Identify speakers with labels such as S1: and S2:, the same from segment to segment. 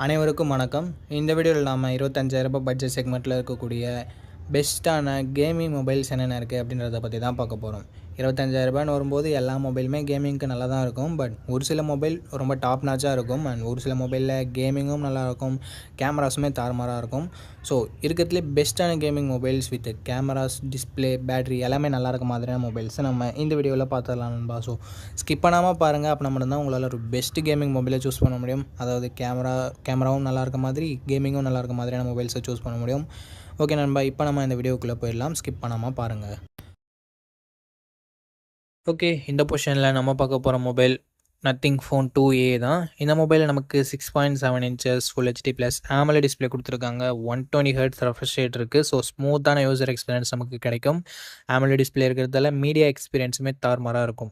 S1: அனைவருக்கும் வணக்கம். இந்த வீடியோவில் நாம் 25,000 பட்ஜெட் செக்மெண்ட்டில் இருக்கக்கூடிய பெஸ்ட்டான கேமிங் மொபைல்ஸ் என்னென்ன இருக்குது அப்படின்றத பற்றி தான் பார்க்க போகிறோம். 25,000 வரும்போது எல்லா மொபைலுமே கேமிங்க்கு நல்லா தான் இருக்கும். பட் ஒரு சில மொபைல் ரொம்ப டாப் நாச்சாக இருக்கும். அண்ட் ஒரு சில மொபைலில் கேமிங்கும் நல்லாயிருக்கும், கேமராஸுமே தாறுமாறாக இருக்கும். ஸோ இருக்கிறதுலே பெஸ்ட்டான gaming mobiles with cameras, display, battery எல்லாமே நல்லா இருக்க மாதிரியான மொபைல்ஸை நம்ம இந்த வீடியோவில் பார்த்துடலாம் நண்பா. ஸோ ஸ்கிப் பண்ணாமல் பாருங்கள். அப்போ மட்டும்தான் உங்களால் ஒரு பெஸ்ட் கேமிங் மொபைலை சூஸ் பண்ண முடியும். அதாவது கேமராவும் நல்லா இருக்க மாதிரி, கேமிங்கும் நல்லா இருக்க மாதிரியான மொபைல்ஸை சூஸ் பண்ண முடியும். ஓகே நண்பா, இப்போ நம்ம இந்த வீடியோக்குள்ளே போயிடலாம். ஸ்கிப் பண்ணாமல் பாருங்கள். ஓகே, இந்த பொசிஷனில் நம்ம பார்க்க போகிற மொபைல் நத்திங் ஃபோன் 2A தான். இந்த மொபைலில் நமக்கு 6.7 inches full HD plus AMOLED display கொடுத்துருக்காங்க. 120 ஹெர்ட்ஸ் ரெஃப்ரெஷ் ரேட் இருக்குது. ஸோ ஸ்மூத்தான யூசர் எக்ஸ்பீரியன்ஸ் நமக்கு கிடைக்கும். AMOLED டிஸ்பிளே இருக்கிறதால மீடியா எக்ஸ்பீரியன்ஸுமே தாறுமாறாக இருக்கும்.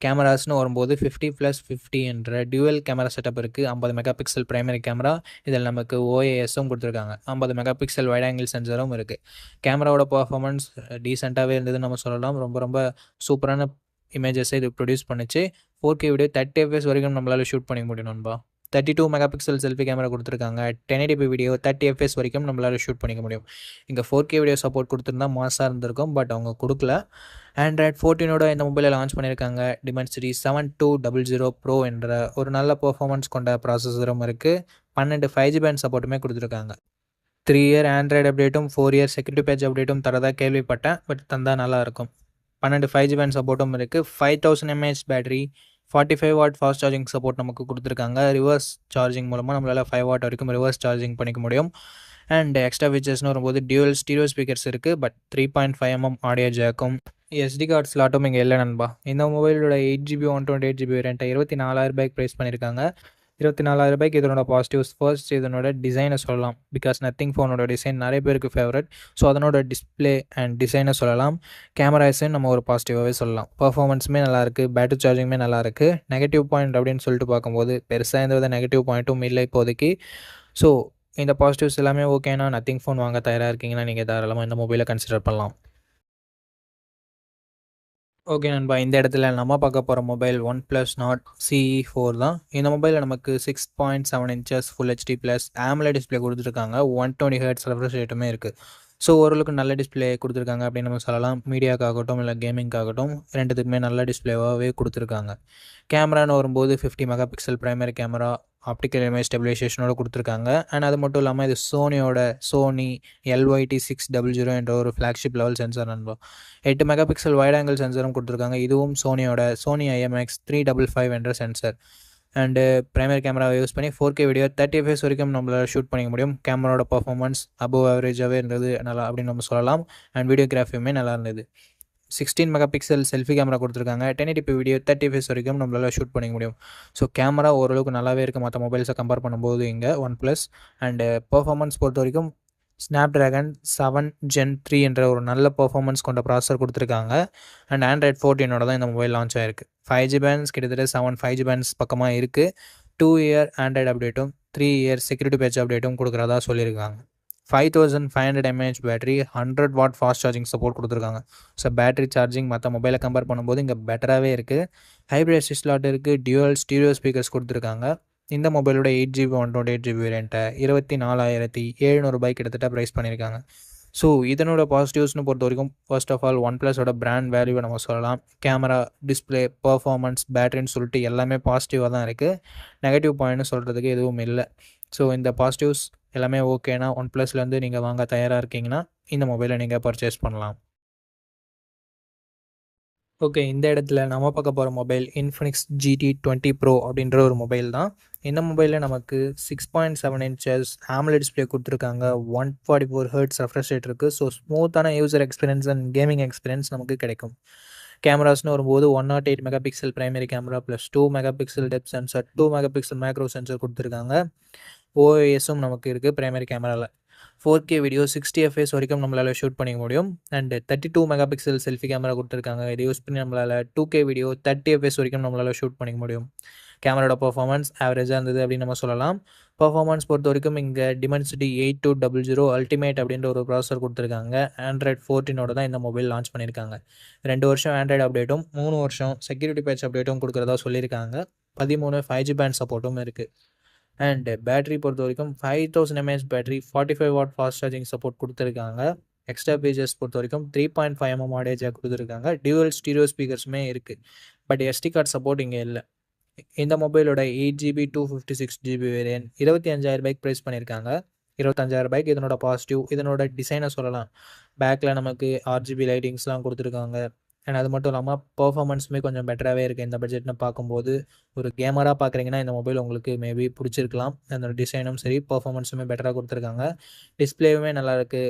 S1: கேமராஸ்னு வரும்போது 50+50 என்ற டியூவல் கேமரா செட்டப் இருக்குது. 50 மெகா பிக்சல் பிரைமரி கேமரா, இதில் நமக்கு OISம் கொடுத்துருக்காங்க. 50 மெகா பிக்சல் வைட் ஆங்கிள் சென்சரும் இருக்குது. கேமராவோட பர்ஃபார்மன்ஸ் டீசெண்டாகவே இருந்ததுன்னு நம்ம சொல்லலாம். ரொம்ப சூப்பரான இமேஜஸை இது ப்ரொடியூஸ் பண்ணிச்சு. 4K வீடியோ 30 FPS வரைக்கும் நம்மளால் ஷூட் பண்ணிக்க முடியும் நண்பா. 32 மெகா பிக்சல் செல்ஃபி கேமரா கொடுத்துருக்காங்க. 1080p வீடியோ 30 FPS வரைக்கும் நம்மளால் ஷூட் பண்ணிக்க முடியும். இங்கே 4K வீடியோ சப்போர்ட் கொடுத்துருந்தா மாசாக இருந்திருக்கும். பட் அவங்க கொடுக்கல. ஆண்ட்ராய்ட் 14 இந்த மொபைலை லான்ச் பண்ணியிருக்காங்க. Dimensity 7200 Pro என்ற ஒரு நல்ல பர்ஃபார்மன்ஸ் கொண்ட ப்ராசஸரும் இருக்குது. 12 5G பேண்ட் சப்போர்ட்டுமே கொடுத்துருக்காங்க. 3 இயர் ஆண்ட்ராய்டு அப்டேட்டும் 4 இயர் செக்யூரிட்டி பேட்ச் அப்டேட்டும் தரதாக கேள்விப்பட்டேன். பட் தந்தால் நல்லாயிருக்கும். 12 5G பேண்ட் சப்போர்ட்டும் இருக்குது. 5000 mAh battery, 45 what fast charging support நமக்கு கொடுத்துருக்காங்க. ரிவர்ஸ் சார்ஜிங் மூலமாக நம்மளால் 5 வாட் வரைக்கும் ரிவர்ஸ் சார்ஜிங் பண்ணிக்க முடியும். அண்ட் எக்ஸ்ட்ரா ஃபீச்சர்ஸ்னு வரும்போது டியூவல் ஸ்டீரியோ ஸ்பீக்கர்ஸ் இருக்குது. பட் 3.5mm ஆடியோ ஜாக்கும், SD கார்டு ஸ்லாட்டும் இங்கே இல்லை நண்பா. இந்த மொபைலோட 8GB 128GB வேரியண்ட்டை 24,000 ப்ரைஸ் பண்ணியிருக்காங்க. 24,000 இதனோட பாசிட்டிவ்ஸ். ஃபர்ஸ்ட் இதனோட டிசைனை சொல்லலாம். பிகாஸ் நத்திங் ஃபோனோட டிசைன் நிறைய பேருக்கு ஃபேவரட். ஸோ அதனோட டிஸ்பிளே அண்ட் டிசைனை சொல்லலாம். கேமராஸையும் நம்ம ஒரு பாசிட்டிவாகவே சொல்லலாம். பர்ஃபார்மன்ஸுமே நல்லாயிருக்கு, பேட்டரி சார்ஜிங்குமே நல்லாயிருக்கு. நெகட்டிவ் பாயிண்ட் அப்படின்னு சொல்லிட்டு பார்க்கும்போது பெருசாக எந்த வித நெகட்டிவ் பாயிண்ட்டும் இல்லை இப்போதைக்கு. ஸோ இந்த பாசிட்டிவ்ஸ் எல்லாமே ஓகேனா நத்திங் ஃபோன் வாங்க தயாராக இருக்கீங்கன்னா நீங்கள் தாராளமாக இந்த மொபைலை கன்சிடர் பண்ணலாம். ஓகே நண்பா, இந்த இடத்துல நம்ம பார்க்க போகிற மொபைல் OnePlus Nord CE4 தான். இந்த மொபைலில் நமக்கு 6.7 inches full HD plus AMOLED display கொடுத்துருக்காங்க. 120 ஹெர்ட்ஸ் ரெஃப்ரெஷ் ரேட்டுமே இருக்குது. ஸோ ஓரளவுக்கு நல்ல டிஸ்பிளே கொடுத்துருக்காங்க அப்படின்னு நம்ம சொல்லலாம். மீடியாக்காகட்டும் இல்லை கேமிங்காகட்டும் ரெண்டுத்துக்குமே நல்ல டிஸ்பிளேவாகவே கொடுத்துருக்காங்க. கேமரான்னு வரும்போது 50 mega pixel primary camera, optical image ஸ்டெபிலைசேஷனோட கொடுத்துருக்காங்க. அண்ட் அது மட்டும் இல்லாமல் இது சோனி LYT600 என்ற ஒரு ஃப்ளாக்ஷிப் லெவல் சென்சார் நண்பா. 8 மெகா பிக்சல் வைட் ஆங்கிள் சென்சரும் கொடுத்துருக்காங்க. இதுவும் சோனி IMX355 என்ற சென்சர். அண்டு பிரைமரி கேமராவை யூஸ் பண்ணி 4K வீடியோ 30 FPS வரைக்கும் நம்மளால் ஷூட் பண்ணிக்க முடியும். கேமராவோட பர்ஃபார்மன்ஸ் அபோவ் ஆவரேஜாகவே இருந்தது நல்லா அப்படின்னு நம்ம சொல்லலாம். அண்ட் வீடியோகிராஃபியுமே நல்லா இருந்தது. 16 மெகா பிக்சல் செல்ஃபி கேமரா கொடுத்துருக்காங்க. 1080p வீடியோ 30 FPS வரைக்கும் நம்மளால் ஷூட் பண்ணிக்க முடியும். ஸோ கேமரா ஓரளவுக்கு நல்லாவே இருக்குது மற்ற மொபைல்ஸை கம்பேர் பண்ணும்போது இங்கே OnePlus. அண்டு பர்ஃபார்மன்ஸ் பொறுத்த வரைக்கும் Snapdragon 7 Gen 3 என்ற ஒரு நல்ல பர்ஃபார்மன்ஸ் கொண்ட ப்ராசஸர் கொடுத்துருக்காங்க. அண்ட் ஆண்ட்ராய்ட் 14 தான் இந்த மொபைல் லான்ச் ஆகிருக்கு. 5G பேண்ட்ஸ் கிட்டத்தட்ட 7 5G பேண்ட்ஸ் பக்கமாக இருக்குது. 2 இயர் ஆண்ட்ராய்டு அப்டேட்டும் 3 இயர் செக்யூரிட்டி பேட்ச் அப்டேட்டும் கொடுக்குறதா சொல்லியிருக்காங்க. 5500 mAh battery, 100 what fast charging support கொடுத்துருக்காங்க. ஸோ பேட்டரி சார்ஜிங் மற்ற மொபைலை கம்பேர் பண்ணும்போது இங்கே பெட்டராகவே இருக்குது. ஹைப்ரிட் SD ஸ்லாட் இருக்குது. டியூவல் ஸ்டீரியோ ஸ்பீக்கர்ஸ் கொடுத்துருக்காங்க. இந்த மொபைலோட 8GB 128GB வேரியண்ட்டை 24,700 கிட்டத்தட்ட ப்ரைஸ் பண்ணியிருக்காங்க. ஸோ இதனோட பாசிட்டிவ்ஸ்னு பொறுத்த வரைக்கும் ஃபர்ஸ்ட் ஆஃப் ஆல் OnePlusோட பிராண்ட் வேல்யூவை நம்ம சொல்லலாம். கேமரா, டிஸ்பிளே, பர்ஃபார்மன்ஸ், பேட்டரின்னு சொல்லிட்டு எல்லாமே பாசிட்டிவாக தான் இருக்குது. நெகட்டிவ் பாயிண்ட்னு சொல்கிறதுக்கு எதுவும் இல்லை. ஸோ இந்த பாசிட்டிவ்ஸ் எல்லாமே ஓகேனா OnePlusலேருந்து நீங்கள் வாங்க தயாராக இருக்கீங்கன்னா இந்த மொபைலை நீங்கள் பர்ச்சேஸ் பண்ணலாம். ஓகே, இந்த இடத்துல நம்ம பார்க்க போகிற மொபைல் Infinix GT20 Pro அப்படின்ற ஒரு மொபைல் தான். இந்த மொபைலில் நமக்கு 6.7 இன்ச்சஸ் AMOLED டிஸ்பிளே கொடுத்துருக்காங்க. 144 ஹெர்ட்ஸ் ரெஃப்ரெஷ் ரேட் இருக்குது. ஸோ ஸ்மூத்தான user experience and gaming experience நமக்கு கிடைக்கும். கேமராஸ்னு வரும்போது 108 mega pixel primary camera plus 2 mega pixel depth sensor, 2 mega pixel macro sensor கொடுத்துருக்காங்க. OISம் நமக்கு இருக்குது பிரைமரி கேமராவில். 4K வீடியோ 60 FPS வரைக்கும் நம்மளால் ஷூட் பண்ணிக்க முடியும். And 32 mega pixel selfie camera கொடுத்துருக்காங்க. இதை யூஸ் பண்ணி நம்மளால் 2K வீடியோ 30 FPS வரைக்கும் நம்மளால் ஷூட் பண்ணிக்க முடியும். கேமராவோட பர்ஃபார்மன்ஸ் ஆவரேஜாக இருந்தது அப்படின்னு நம்ம சொல்லலாம். பர்ஃபார்மன்ஸ் பொறுத்த வரைக்கும் இங்கே Dimensity 8200 Ultimate அப்படின்ற ஒரு ப்ராசஸர் கொடுத்துருக்காங்க. ஆண்ட்ராய்ட் 14 தான் இந்த மொபைல் லான்ச் பண்ணியிருக்காங்க. 2 வருஷம் ஆண்ட்ராய்டு அப்டேட்டும் 3 வருஷம் செக்யூரிட்டி பேட்ச் அப்டேட்டும் கொடுக்குறதா சொல்லியிருக்காங்க. 13 5G பேண்ட் சப்போர்ட்டும் இருக்குது. அண்ட் பேட்டரி பொறுத்த வரைக்கும் 5000 mAh battery, 45 what fast charging support கொடுத்துருக்காங்க. எக்ஸ்ட்ரா ஃபீச்சர்ஸ் பொறுத்த வரைக்கும் 3.5mm ஆடியோ ஜாக் கொடுத்துருக்காங்க. டியூவல் ஸ்டீரியோ ஸ்பீக்கர்ஸுமே இருக்குது. பட் எஸ்டி கார்டு சப்போர்ட் இங்கே இல்லை. இந்த மொபைலோட 8GB 256GB வேரியன்ட் 25,000 ப்ரைஸ் பண்ணியிருக்காங்க. 25,000 இதனோட பாசிட்டிவ். இதனோட டிசைனை சொல்லலாம். பேக்கில் நமக்கு RGB லைட்டிங்ஸ்லாம் கொடுத்துருக்காங்க. அண்ட் அது மட்டும் இல்லாமல் பர்ஃபார்மன்ஸுமே கொஞ்சம் பெட்டராகவே இருக்குது. இந்த பட்ஜெட்னு பார்க்கும்போது ஒரு கேமராக பார்க்குறீங்கன்னா இந்த மொபைல் உங்களுக்கு மேபி பிடிச்சிருக்கலாம். அந்த டிசைனும் சரி, பர்ஃபார்மன்ஸுமே பெட்டராக கொடுத்துருக்காங்க. டிஸ்பிளேவுமே நல்லாயிருக்கு.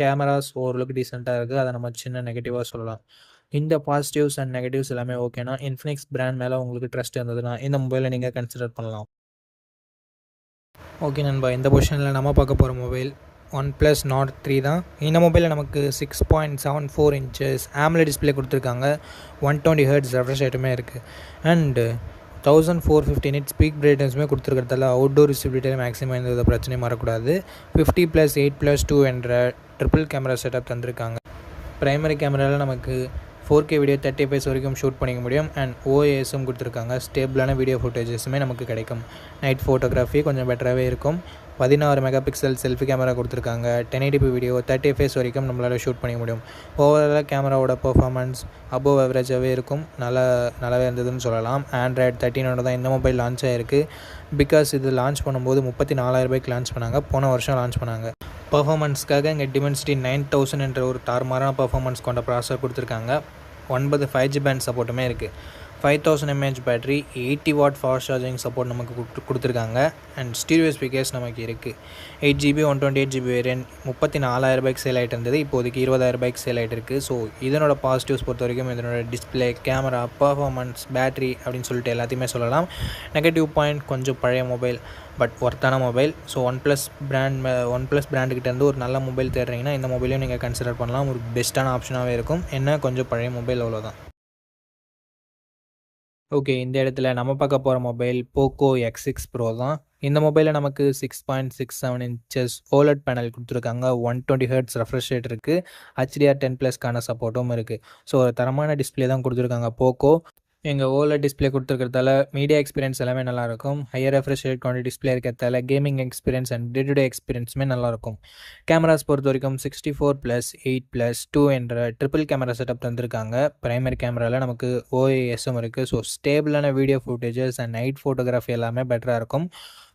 S1: கேமராஸ் ஓரளவுக்கு டீசெண்டாக இருக்குது. அதை நம்ம சின்ன நெகட்டிவாக சொல்லலாம். இந்த பாசிட்டிவ்ஸ் அண்ட் நெகட்டிவ்ஸ் எல்லாமே ஓகேனா, இன்ஃபினிக்ஸ் பிராண்ட் மேலே உங்களுக்கு ட்ரஸ்ட் இருந்ததுன்னா இந்த மொபைலை நீங்கள் கன்சிடர் பண்ணலாம். ஓகே நண்பா, இந்த பொசிஷனில் நம்ம பார்க்க போகிற மொபைல் OnePlus Nord 3 தான். இந்த மொபைலில் நமக்கு 6.74 inches AMOLED டிஸ்பிளே கொடுத்துருக்காங்க. 120 Hz ரெஃப்ரெஷ் ரேட்டுமே இருக்குது. அண்டு 1450 nits ஸ்பீக் பிரைட்னஸுமே கொடுத்துருக்கிறதால அவுட்டோர் விசிபிலிட்டியில் மேக்ஸிமம் எந்த பிரச்சனையும் வரக்கூடாது. 50+8+2 என்ற ட்ரிபிள் கேமரா செட்டப் தந்திருக்காங்க. ப்ரைமரி கேமராவில் நமக்கு 4K வீடியோ 30 fps வரைக்கும் ஷூட் பண்ணிக்க முடியும். அண்ட் OISம் கொடுத்துருக்காங்க. ஸ்டேபிளான வீடியோ ஃபுட்டேஜஸுமே நமக்கு கிடைக்கும். நைட் ஃபோட்டோகிராஃபி கொஞ்சம் பெட்டராகவே இருக்கும். 16 மெகாபிக்சல் செல்ஃபி கேமரா கொடுத்துருக்காங்க. 1080p வீடியோ 30 fps வரைக்கும் நம்மளால் ஷூட் பண்ணிக்க முடியும். ஓவராலாக கேமராவோட பர்ஃபார்மன்ஸ் அபோவ் ஆவரேஜாகவே இருக்கும். நல்லாவே இருந்ததுன்னு சொல்லலாம். Android 13 தான் இந்த மொபைல் லான்ச் ஆகிருக்கு. பிகாஸ் இது லான்ச் பண்ணும்போது 34,000 லான்ச் பண்ணாங்க. போன வருஷம் லான்ச் பண்ணாங்க. பர்ஃபார்மன்ஸ்க்காக இங்கே Dimensity 9000 என்ற ஒரு தாறுமாறான பர்ஃபார்மன்ஸ் கொண்ட ப்ராசஸர் கொடுத்துருக்காங்க. 9 5G பேண்ட் சப்போர்ட்டுமே இருக்குது. 5000 mAh battery, 80 what fast charging support நமக்கு கொடுத்துருக்காங்க. அண்ட் ஸ்டீரியோ ஸ்பீக்கர்ஸ் நமக்கு இருக்குது. 8GB 128GB வேரியன்ட் 34,000 சேல் ஆகிட்டு இருந்தது. இப்போதைக்கு 20,000 சேல் ஆகிட்டு இருக்குது. ஸோ இதனோட பாசிட்டிவ்ஸ் பொறுத்த வரைக்கும் இதனோட டிஸ்பிளே, கேமரா, பர்ஃபார்மன்ஸ், பேட்டரி அப்படின்னு சொல்லிட்டு எல்லாத்தையுமே சொல்லலாம். நெகட்டிவ் பாயிண்ட் கொஞ்சம் பழைய மொபைல், பட் ஒர்த்தான மொபைல். ஸோ ஒன்ப்ளஸ் பிராண்டுக்கிட்டேருந்து ஒரு நல்ல மொபைல் தேடுறீங்கன்னா இந்த மொபைலையும் நீங்கள் கன்சிடர் பண்ணலாம். ஒரு பெஸ்ட்டான ஆப்ஷனாகவே இருக்கும். என்ன கொஞ்சம் பழைய மொபைல், அவ்வளோதான். ஓகே, இந்த இடத்துல நம்ம பார்க்க போகிற மொபைல் போக்கோ X6 Pro தான். இந்த மொபைலில் நமக்கு 6.67 inches OLED பேனல் கொடுத்துருக்காங்க. 120 Hz ரெஃப்ரெஷ் ரேட் இருக்குது. HDR10+க்கான சப்போர்ட்டும் இருக்குது. ஸோ ஒரு தரமான டிஸ்பிளே தான் கொடுத்துருக்காங்க போக்கோ. எங்கள் OLED டிஸ்பிளே கொடுத்துருக்கிறதால மீடியா எக்ஸ்பீரியன்ஸ் எல்லாமே நல்லாயிருக்கும். ஹையர் ரெஃப்ரெஷ் ரேட் கொண்ட டிஸ்பிளே இருக்கிறதால gaming experience and day to day எக்ஸ்பீரியன்ஸுமே நல்லாயிருக்கும். கேமராஸ் பொறுத்த வரைக்கும் 64+8+2 என்ற ட்ரிபிள் கேமரா செட்டப் தந்திருக்காங்க. ப்ரைமரி கேமராவில் நமக்கு OISம் இருக்குது. ஸோ ஸ்டேபிளான video footages and night photography எல்லாமே பெட்டராக இருக்கும்.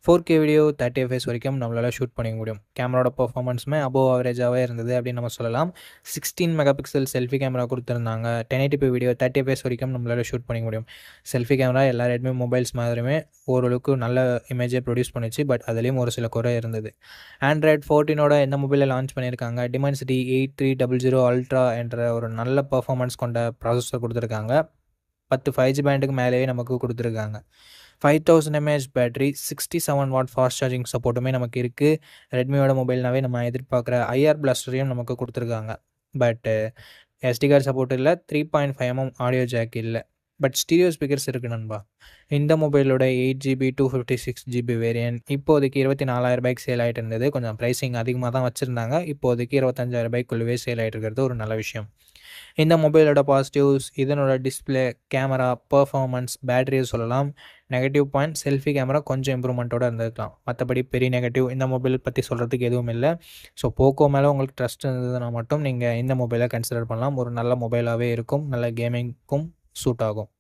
S1: 4K வீடியோ 30 fps வரைக்கும் நம்மளால் ஷூட் பண்ணிக்க முடியும். கேமராவோட பர்ஃபார்மன்ஸுமே அபோவ் ஆவரேஜாகவே இருந்தது அப்படின்னு நம்ம சொல்லலாம். 16 மெகாபிக்சல் செல்ஃபி கேமரா கொடுத்துருந்தாங்க. 1080p வீடியோ 30 fps வரைக்கும் நம்மளால் ஷூட் பண்ணிக்க முடியும். செல்ஃபி கேமரா எல்லா ரெட்மி மொபைல்ஸ் மாதிரியுமே ஓரளவுக்கு நல்ல இமேஜை ப்ரொடியூஸ் பண்ணிச்சு. பட் அதுலேயும் ஒரு சில குறை இருந்தது. Android 14 இந்த மொபைலை லான்ச் பண்ணியிருக்காங்க. Dimensity 8300 Ultra என்ற ஒரு நல்ல பர்ஃபார்மன்ஸ் கொண்ட ப்ராசஸர் கொடுத்துருக்காங்க. 10 5G பேண்டுக்கு மேலேயே நமக்கு கொடுத்துருக்காங்க. 5000 mAh battery, 67 watt fast charging சப்போர்ட்டுமே நமக்கு இருக்குது. ரெட்மியோட மொபைல்னாவே நம்ம எதிர்பார்க்குற IR பிளாஸ்டரையும் நமக்கு கொடுத்துருக்காங்க. பட் SD கார்டு சப்போர்ட் இல்லை. 3.5mm ஆடியோ ஜாக் இல்லை. பட் ஸ்டீரியோ ஸ்பீக்கர்ஸ் இருக்குது நண்பா. இந்த மொபைலோட 8GB 256GB வேரியன்ட் இப்போதைக்கு 24,000 சேல் ஆகிட்டு இருந்தது. கொஞ்சம் ப்ரைஸிங் அதிகமாக தான் வச்சுருந்தாங்க. இப்போதைக்கு 25,000 சேல் ஆகிட்டு இருக்கிறது ஒரு நல்ல விஷயம். இந்த மொபைலோட பாசிட்டிவ்ஸ் இதனோட டிஸ்பிளே, கேமரா, பர்ஃபார்மன்ஸ், பேட்டரியை சொல்லலாம். நெகட்டிவ் பாயிண்ட் செல்ஃபி கேமரா கொஞ்சம் இம்ப்ரூவ்மெண்ட்டோடு இருந்திருக்கலாம். மற்றபடி பெரிய நெகட்டிவ் இந்த மொபைல் பற்றி சொல்கிறதுக்கு எதுவும் இல்லை. ஸோ போக்கோ மேலே உங்களுக்கு ட்ரஸ்ட் இருந்ததுன்னா மட்டும் நீங்கள் இந்த மொபைலை கன்சிடர் பண்ணலாம். ஒரு நல்ல மொபைலாகவே இருக்கும். நல்ல கேமிங்க்கும் சூட் ஆகும்.